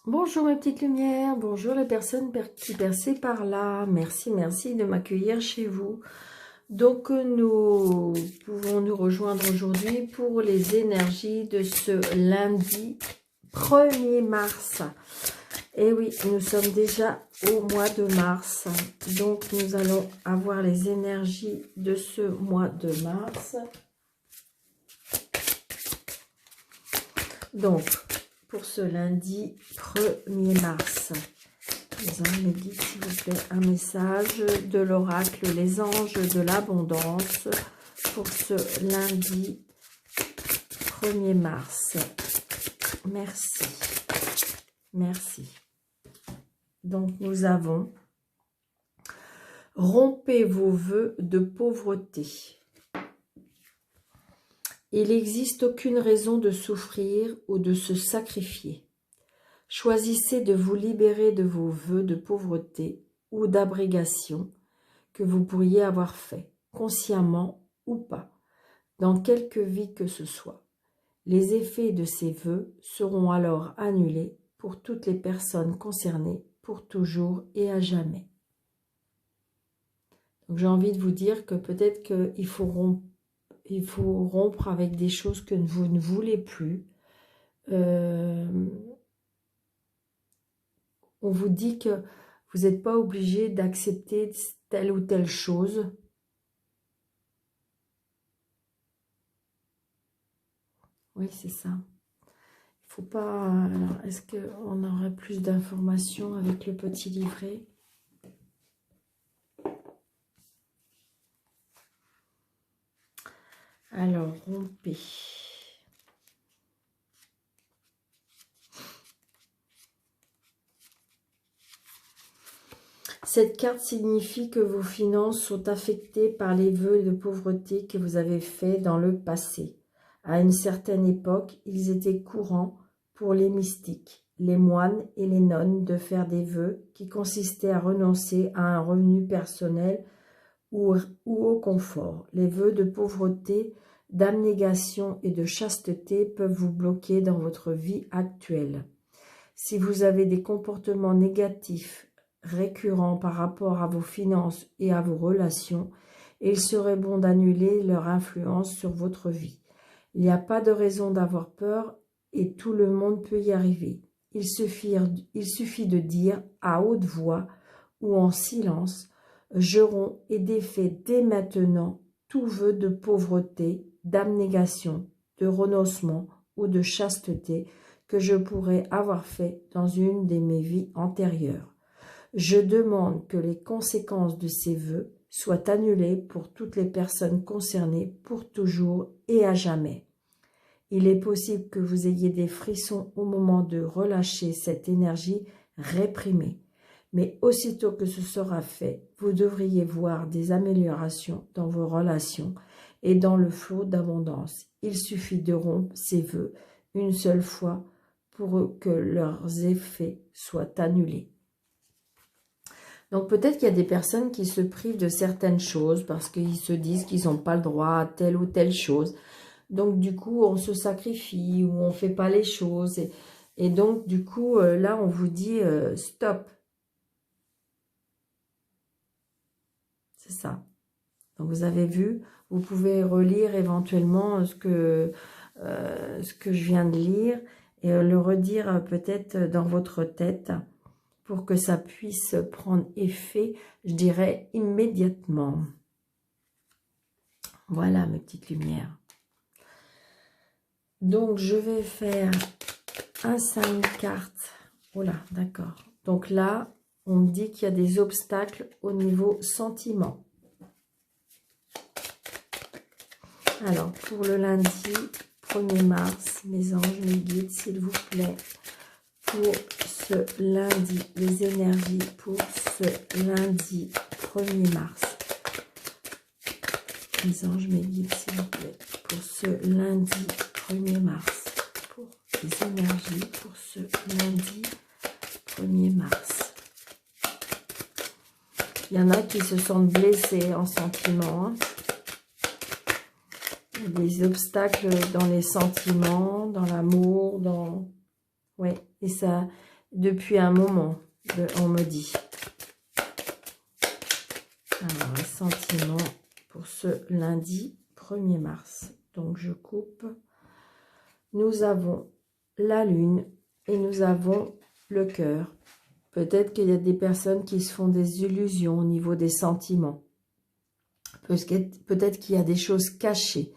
Bonjour mes petites lumières, bonjour les personnes qui percent par là. Merci de m'accueillir chez vous. Donc nous pouvons nous rejoindre aujourd'hui pour les énergies de ce lundi 1er mars. Et oui, nous sommes déjà au mois de mars. Donc nous allons avoir les énergies de ce mois de mars. Donc, pour ce lundi 1er mars. Les anges me guident, s'il vous plaît, un message de l'oracle, les anges de l'abondance pour ce lundi 1er mars. Merci. Merci. Donc, nous avons rompez vos vœux de pauvreté. Il n'existe aucune raison de souffrir ou de se sacrifier. Choisissez de vous libérer de vos vœux de pauvreté ou d'abrégation que vous pourriez avoir fait, consciemment ou pas, dans quelque vie que ce soit. Les effets de ces vœux seront alors annulés pour toutes les personnes concernées, pour toujours et à jamais. Donc j'ai envie de vous dire que peut-être qu'il faut rompre avec des choses que vous ne voulez plus. On vous dit que vous n'êtes pas obligé d'accepter telle ou telle chose. Oui, c'est ça. Il faut pas... Alors, est-ce qu'on aurait plus d'informations avec le petit livret? Alors, rompez. Cette carte signifie que vos finances sont affectées par les vœux de pauvreté que vous avez faits dans le passé. À une certaine époque, ils étaient courants pour les mystiques, les moines et les nonnes de faire des vœux qui consistaient à renoncer à un revenu personnel ou au confort. Les vœux de pauvreté, d'abnégation et de chasteté peuvent vous bloquer dans votre vie actuelle. Si vous avez des comportements négatifs récurrents par rapport à vos finances et à vos relations, il serait bon d'annuler leur influence sur votre vie. Il n'y a pas de raison d'avoir peur et tout le monde peut y arriver. Il suffit de dire à haute voix ou en silence: je romps et défais dès maintenant tout vœu de pauvreté, d'abnégation, de renoncement ou de chasteté que je pourrais avoir fait dans une de mes vies antérieures. Je demande que les conséquences de ces vœux soient annulées pour toutes les personnes concernées pour toujours et à jamais. Il est possible que vous ayez des frissons au moment de relâcher cette énergie réprimée. Mais aussitôt que ce sera fait, vous devriez voir des améliorations dans vos relations et dans le flot d'abondance. Il suffit de rompre ces vœux une seule fois pour que leurs effets soient annulés. Donc peut-être qu'il y a des personnes qui se privent de certaines choses parce qu'ils se disent qu'ils n'ont pas le droit à telle ou telle chose. Donc du coup, on se sacrifie ou on ne fait pas les choses. Et donc du coup, là, on vous dit stop. C'est ça. Donc vous avez vu, vous pouvez relire éventuellement ce que je viens de lire et le redire peut-être dans votre tête pour que ça puisse prendre effet, je dirais, immédiatement. Voilà mes petites lumières. Donc je vais faire un 5 cartes. Oh là, d'accord. Donc là, on me dit qu'il y a des obstacles au niveau sentiment. Alors, pour le lundi 1er mars, mes anges, mes guides, s'il vous plaît, pour ce lundi, les énergies pour ce lundi 1er mars. Mes anges, mes guides, s'il vous plaît, pour ce lundi 1er mars. Pour les énergies pour ce lundi 1er mars. Il y en a qui se sentent blessés en sentiment, hein. Des obstacles dans les sentiments, dans l'amour, dans... Ouais, et ça, depuis un moment, on me dit. Alors, les sentiments pour ce lundi 1er mars. Donc, je coupe. Nous avons la lune et nous avons le cœur. Peut-être qu'il y a des personnes qui se font des illusions au niveau des sentiments. Peut-être qu'il y a des choses cachées.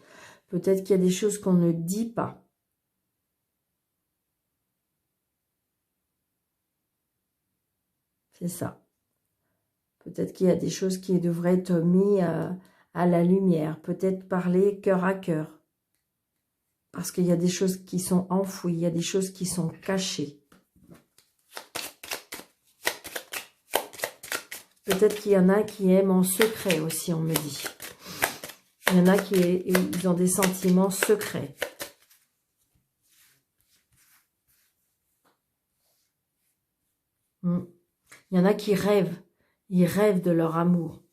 Peut-être qu'il y a des choses qu'on ne dit pas. C'est ça. Peut-être qu'il y a des choses qui devraient être mises à la lumière. Peut-être parler cœur à cœur. Parce qu'il y a des choses qui sont enfouies. Il y a des choses qui sont cachées. Peut-être qu'il y en a qui aiment en secret aussi, on me dit. Il y en a qui ils ont des sentiments secrets. Il y en a qui rêvent. Ils rêvent de leur amour.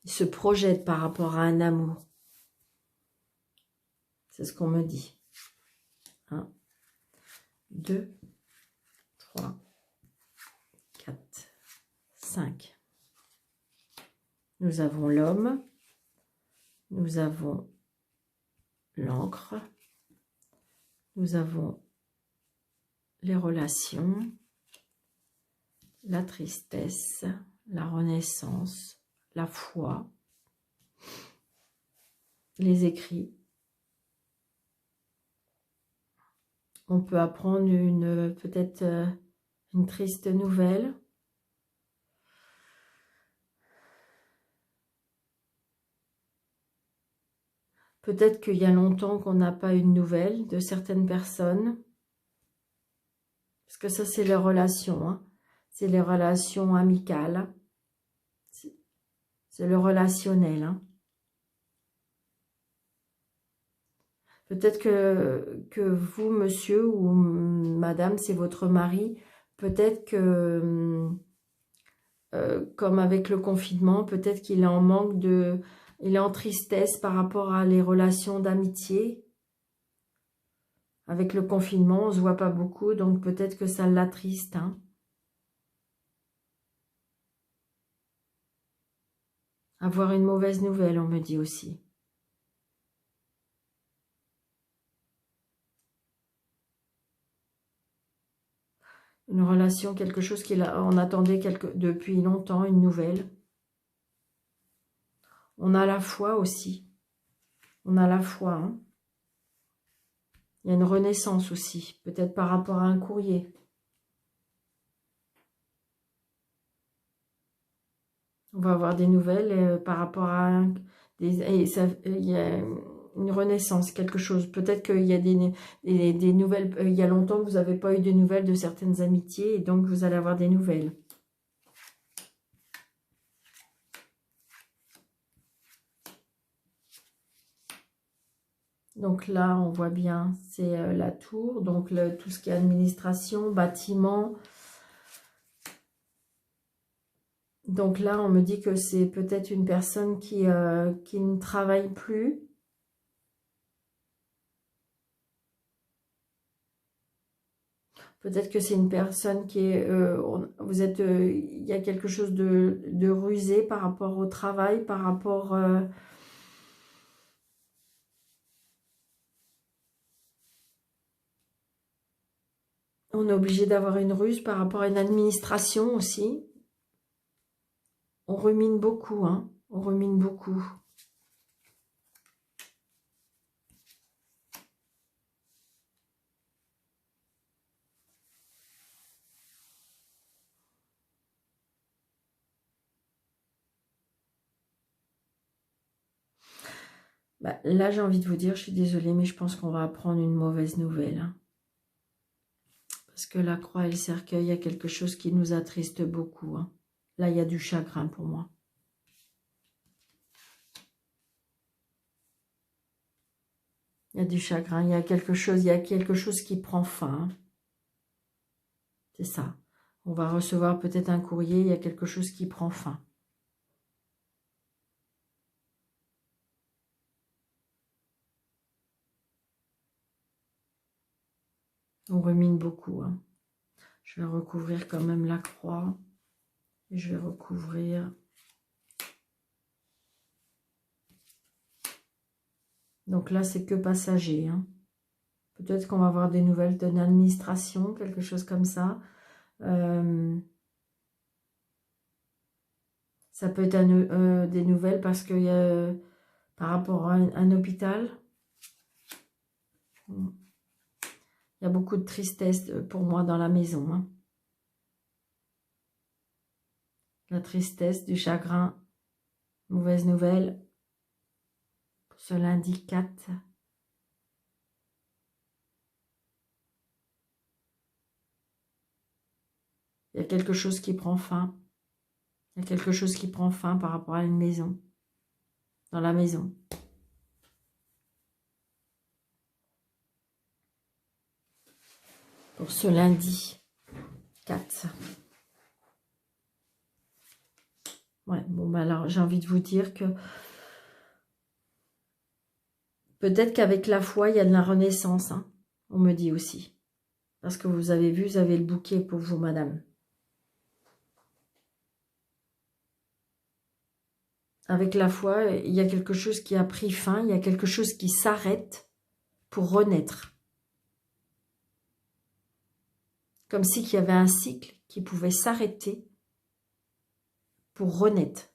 Ils se projettent par rapport à un amour. C'est ce qu'on me dit. 1, 2, 3, 4, 5. Nous avons l'homme. Nous avons l'encre. Nous avons les relations, la tristesse, la renaissance, la foi, les écrits. On peut apprendre peut-être une triste nouvelle. Peut-être qu'il y a longtemps qu'on n'a pas eu de nouvelles de certaines personnes. Parce que ça, c'est les relations. Hein. C'est les relations amicales. C'est le relationnel. Hein. Peut-être que vous, monsieur ou madame, c'est votre mari. Peut-être que, comme avec le confinement, peut-être qu'il est en manque de... Il est en tristesse par rapport à les relations d'amitié. Avec le confinement, on ne se voit pas beaucoup, donc peut-être que ça l'attriste. Hein. Avoir une mauvaise nouvelle, on me dit aussi. Une relation, quelque chose on attendait depuis longtemps, une nouvelle. On a la foi aussi. On a la foi. Hein. Il y a une renaissance aussi, peut-être par rapport à un courrier. On va avoir des nouvelles par rapport à il y a une renaissance, quelque chose. Peut-être qu'il y a des nouvelles. Il y a longtemps que vous n'avez pas eu de nouvelles de certaines amitiés et donc vous allez avoir des nouvelles. Donc là, on voit bien, c'est la tour. Donc tout ce qui est administration, bâtiment. Donc là, on me dit que c'est peut-être une personne qui ne travaille plus. Peut-être que c'est une personne qui est... il y a quelque chose de rusé par rapport au travail, par rapport... on est obligé d'avoir une ruse par rapport à une administration aussi. On rumine beaucoup, hein. On rumine beaucoup. Bah, là, j'ai envie de vous dire, je suis désolée, mais je pense qu'on va apprendre une mauvaise nouvelle. Hein. Parce que la croix et le cercueil, il y a quelque chose qui nous attriste beaucoup. Hein. Là, il y a du chagrin pour moi. Il y a du chagrin, il y a quelque chose qui prend fin. C'est ça. On va recevoir peut-être un courrier, il y a quelque chose qui prend fin. On rumine beaucoup. Hein. Je vais recouvrir quand même la croix. Et je vais recouvrir. Donc là, c'est que passager. Hein. Peut-être qu'on va avoir des nouvelles de l'administration, quelque chose comme ça. Ça peut être des nouvelles parce qu'il y a par rapport à un hôpital. Il y a beaucoup de tristesse pour moi dans la maison. Hein. La tristesse, du chagrin, mauvaise nouvelle. Pour ce lundi 4. Il y a quelque chose qui prend fin. Il y a quelque chose qui prend fin par rapport à une maison. Dans la maison. Pour ce lundi 4. Ouais, bon, bah alors j'ai envie de vous dire que peut-être qu'avec la foi, il y a de la renaissance. Hein, on me dit aussi. Parce que vous avez vu, vous avez le bouquet pour vous, madame. Avec la foi, il y a quelque chose qui a pris fin, il y a quelque chose qui s'arrête pour renaître. Comme si il y avait un cycle qui pouvait s'arrêter pour renaître.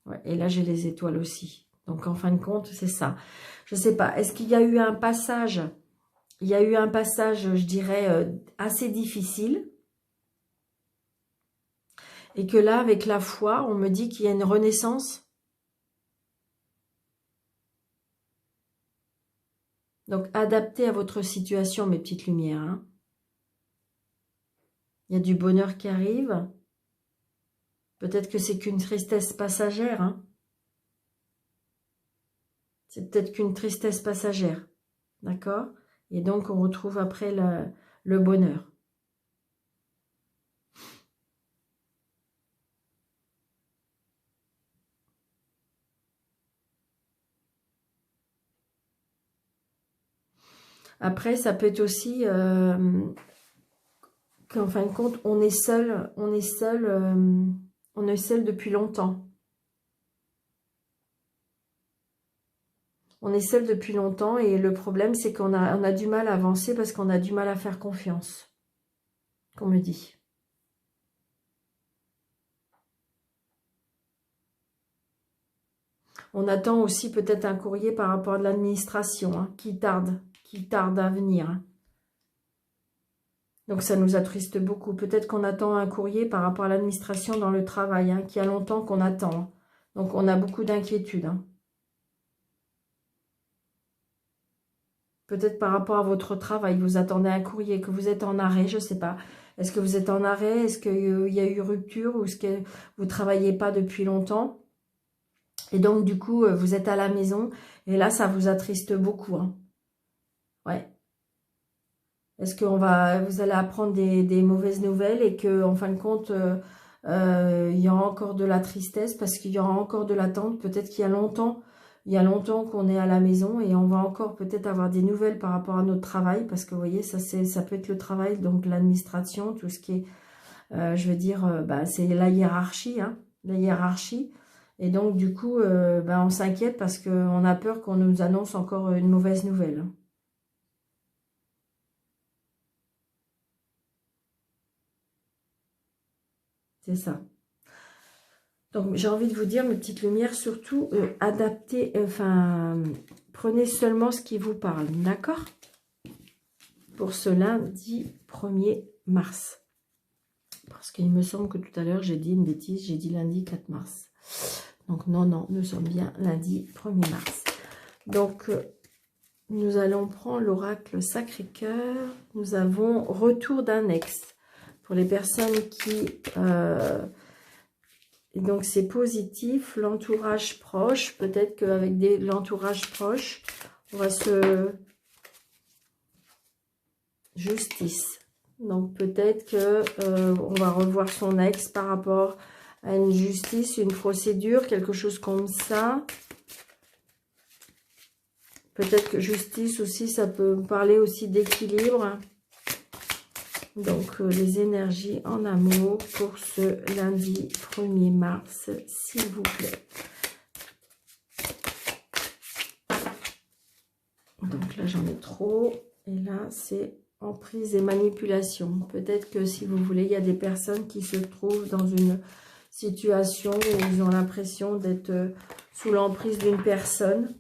Ouais, et là, j'ai les étoiles aussi. Donc, en fin de compte, c'est ça. Je ne sais pas, est-ce qu'il y a eu un passage? Il y a eu un passage, je dirais, assez difficile. Et que là, avec la foi, on me dit qu'il y a une renaissance. Donc, adaptez à votre situation, mes petites lumières. Hein. Il y a du bonheur qui arrive. Peut-être que c'est qu'une tristesse passagère. Hein. C'est peut-être qu'une tristesse passagère. D'accord? Et donc, on retrouve après le bonheur. Après, ça peut être aussi qu'en fin de compte, on est seul depuis longtemps. On est seul depuis longtemps et le problème, c'est qu'on a du mal à avancer parce qu'on a du mal à faire confiance, qu'on me dit. On attend aussi peut-être un courrier par rapport à l'administration hein, qui tarde à venir. Hein. Donc ça nous attriste beaucoup. Peut-être qu'on attend un courrier par rapport à l'administration dans le travail, hein, qui a longtemps qu'on attend. Donc on a beaucoup d'inquiétudes. Hein. Peut-être par rapport à votre travail, vous attendez un courrier, que vous êtes en arrêt, je ne sais pas. Est-ce que vous êtes en arrêt? Est-ce qu'il y a eu rupture? Ou est-ce que vous ne travaillez pas depuis longtemps? Et donc, du coup, vous êtes à la maison. Et là, ça vous attriste beaucoup. Hein. Ouais. Est-ce que vous allez apprendre des mauvaises nouvelles et que, en fin de compte, il y aura encore de la tristesse parce qu'il y aura encore de l'attente. Peut-être qu'il y a longtemps qu'on est à la maison et on va encore peut-être avoir des nouvelles par rapport à notre travail parce que, vous voyez, ça peut être le travail, donc l'administration, tout ce qui est, je veux dire, c'est la hiérarchie, hein, la hiérarchie. Et donc, du coup, on s'inquiète parce qu'on a peur qu'on nous annonce encore une mauvaise nouvelle. C'est ça. Donc, j'ai envie de vous dire, mes petites lumières, surtout, adaptez, prenez seulement ce qui vous parle, d'accord? Pour ce lundi 1er mars. Parce qu'il me semble que tout à l'heure, j'ai dit une bêtise, j'ai dit lundi 4 mars. Donc, non, nous sommes bien lundi 1er mars. Donc, nous allons prendre l'oracle Sacré-Cœur. Nous avons retour d'un ex. Pour les personnes qui... et donc, c'est positif. L'entourage proche. Peut-être qu'avec l'entourage proche, on va se... Justice. Donc, peut-être que on va revoir son ex par rapport à une justice, une procédure, quelque chose comme ça. Peut-être que justice aussi, ça peut parler aussi d'équilibre. Donc, les énergies en amour pour ce lundi 1er mars, s'il vous plaît. Donc là, j'en ai trop. Et là, c'est emprise et manipulation. Peut-être que si vous voulez, il y a des personnes qui se trouvent dans une situation où ils ont l'impression d'être sous l'emprise d'une personne.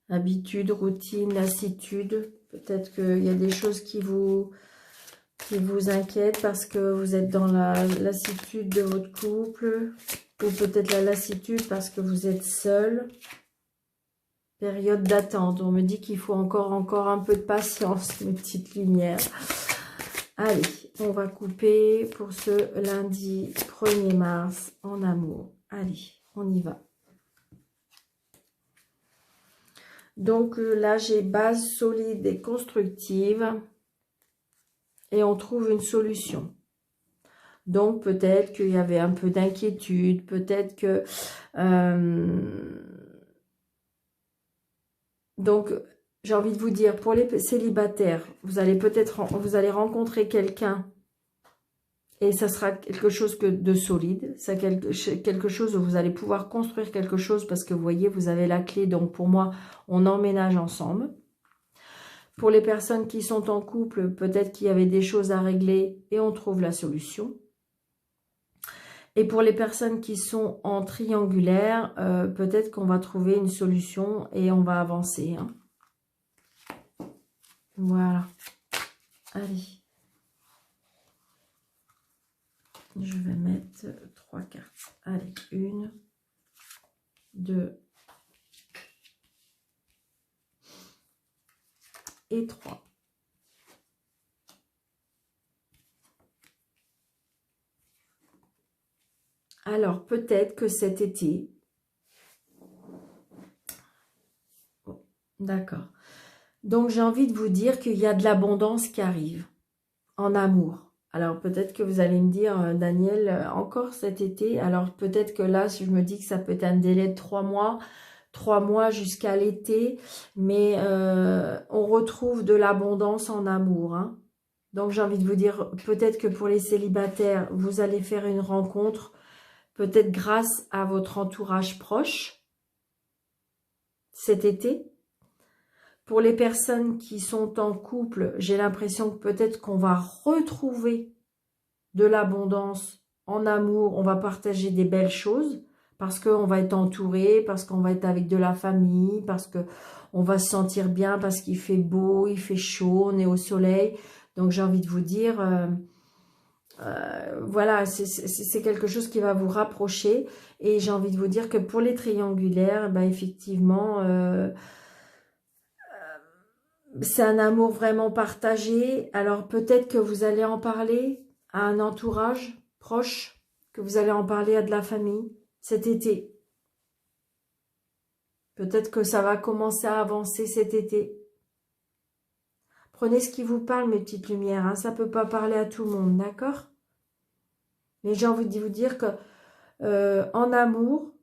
Habitude, routine, lassitude. Peut-être qu'il y a des choses qui vous inquiètent parce que vous êtes dans la lassitude de votre couple. Ou peut-être la lassitude parce que vous êtes seul. Période d'attente. On me dit qu'il faut encore un peu de patience, mes petites lumières. Allez, on va couper pour ce lundi 1er mars en amour. Allez, on y va. Donc là, j'ai base solide et constructive. Et on trouve une solution. Donc peut-être qu'il y avait un peu d'inquiétude. Peut-être que... donc, j'ai envie de vous dire, pour les célibataires, vous allez rencontrer quelqu'un et ça sera quelque chose de solide. C'est quelque chose où vous allez pouvoir construire quelque chose parce que vous voyez, vous avez la clé. Donc, pour moi, on emménage ensemble. Pour les personnes qui sont en couple, peut-être qu'il y avait des choses à régler et on trouve la solution. Et pour les personnes qui sont en triangulaire, peut-être qu'on va trouver une solution et on va avancer. Hein. Voilà. Allez. Je vais mettre 3 cartes. Allez, 1, 2 et 3. Alors, peut-être que cet été... Bon, d'accord. Donc, j'ai envie de vous dire qu'il y a de l'abondance qui arrive en amour. Alors, peut-être que vous allez me dire, Daniel, encore cet été. Alors, peut-être que là, je me dis que ça peut être un délai de 3 mois. 3 mois jusqu'à l'été. Mais on retrouve de l'abondance en amour. Hein. Donc, j'ai envie de vous dire, peut-être que pour les célibataires, vous allez faire une rencontre. Peut-être grâce à votre entourage proche cet été. Pour les personnes qui sont en couple, j'ai l'impression que peut-être qu'on va retrouver de l'abondance en amour. On va partager des belles choses parce qu'on va être entouré, parce qu'on va être avec de la famille, parce qu'on va se sentir bien, parce qu'il fait beau, il fait chaud, on est au soleil. Donc j'ai envie de vous dire... voilà, c'est quelque chose qui va vous rapprocher. Et j'ai envie de vous dire que pour les triangulaires, ben effectivement, c'est un amour vraiment partagé. Alors peut-être que vous allez en parler à un entourage proche, que vous allez en parler à de la famille cet été. Peut-être que ça va commencer à avancer cet été. Prenez ce qui vous parle, mes petites lumières. Hein. Ça ne peut pas parler à tout le monde, d'accord? Mais j'ai envie de vous dire que en amour,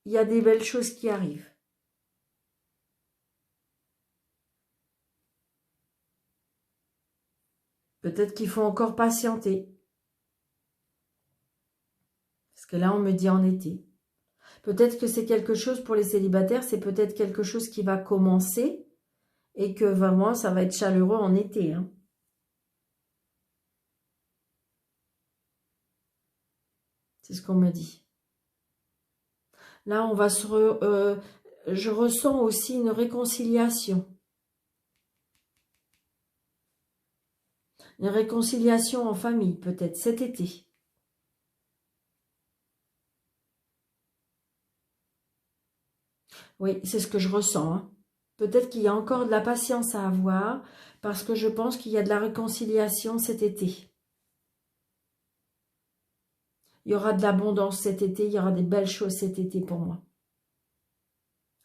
il y a des belles choses qui arrivent. Peut-être qu'il faut encore patienter. Parce que là, on me dit en été. Peut-être que c'est quelque chose pour les célibataires, c'est peut-être quelque chose qui va commencer et que vraiment, ça va être chaleureux en été. Hein. C'est ce qu'on me dit. Là, on va je ressens aussi une réconciliation. Une réconciliation en famille, peut-être, cet été. Oui, c'est ce que je ressens. Hein. Peut-être qu'il y a encore de la patience à avoir, parce que je pense qu'il y a de la réconciliation cet été. Il y aura de l'abondance cet été, il y aura des belles choses cet été pour moi.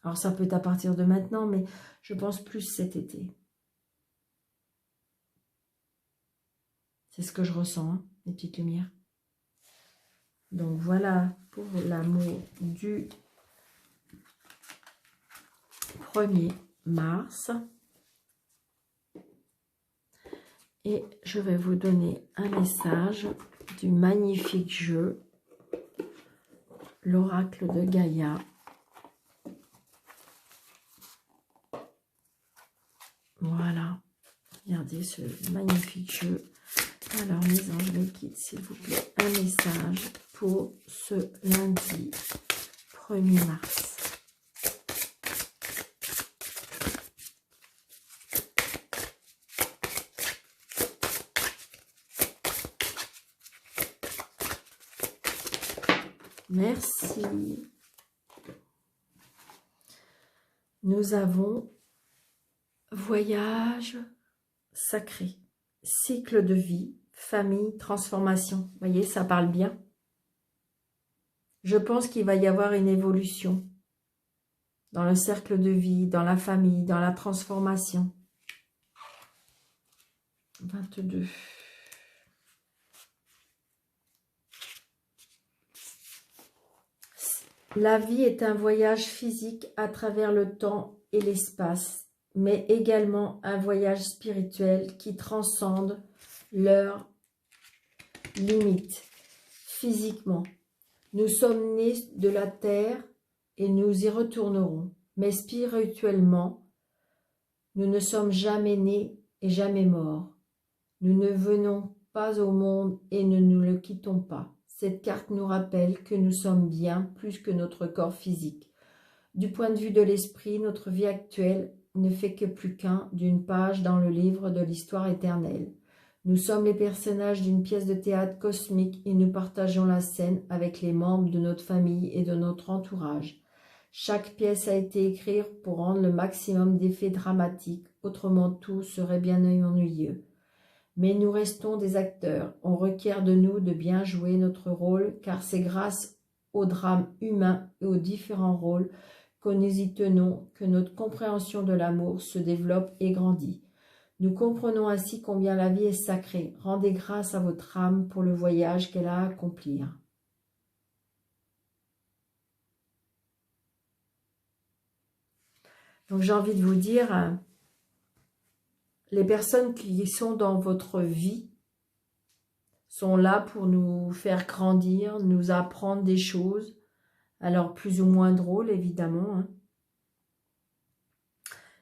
Alors ça peut être à partir de maintenant, mais je pense plus cet été. C'est ce que je ressens, hein, les petites lumières. Donc voilà pour l'amour du 1er mars. Et je vais vous donner un message du magnifique jeu, l'oracle de Gaïa. Voilà, regardez ce magnifique jeu. Alors mes anges, mes guides, s'il vous plaît, un message pour ce lundi 1er mars. Merci. Nous avons voyage sacré, cycle de vie, famille, transformation. Vous voyez, ça parle bien. Je pense qu'il va y avoir une évolution dans le cercle de vie, dans la famille, dans la transformation. 22. La vie est un voyage physique à travers le temps et l'espace, mais également un voyage spirituel qui transcende leurs limites. Physiquement, nous sommes nés de la terre et nous y retournerons, mais spirituellement, nous ne sommes jamais nés et jamais morts. Nous ne venons pas au monde et ne nous le quittons pas. Cette carte nous rappelle que nous sommes bien plus que notre corps physique. Du point de vue de l'esprit, notre vie actuelle ne fait que plus qu'un d'une page dans le livre de l'histoire éternelle. Nous sommes les personnages d'une pièce de théâtre cosmique et nous partageons la scène avec les membres de notre famille et de notre entourage. Chaque pièce a été écrite pour rendre le maximum d'effets dramatiques, autrement tout serait bien ennuyeux. Mais nous restons des acteurs. On requiert de nous de bien jouer notre rôle, car c'est grâce au drame humain et aux différents rôles que nous y tenons que notre compréhension de l'amour se développe et grandit. Nous comprenons ainsi combien la vie est sacrée. Rendez grâce à votre âme pour le voyage qu'elle a à accomplir. Donc j'ai envie de vous dire, les personnes qui sont dans votre vie sont là pour nous faire grandir, nous apprendre des choses, alors plus ou moins drôles évidemment. Hein.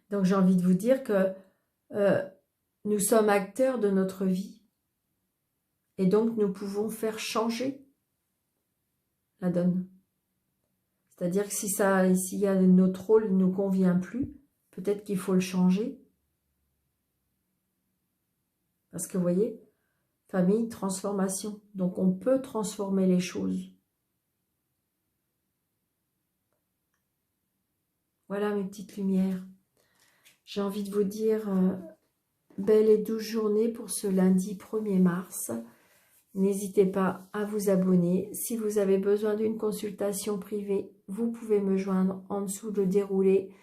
Donc j'ai envie de vous dire que nous sommes acteurs de notre vie et donc nous pouvons faire changer la donne. C'est-à-dire que s'il y a notre rôle ne nous convient plus, peut-être qu'il faut le changer. Parce que vous voyez, famille, transformation. Donc on peut transformer les choses. Voilà mes petites lumières. J'ai envie de vous dire belle et douce journée pour ce lundi 1er mars. N'hésitez pas à vous abonner. Si vous avez besoin d'une consultation privée, vous pouvez me joindre en dessous de déroulé.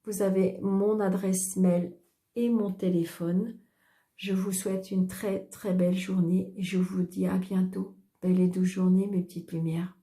Vous avez mon adresse mail et mon téléphone. Je vous souhaite une très très belle journée et je vous dis à bientôt. Belle et douce journée mes petites lumières.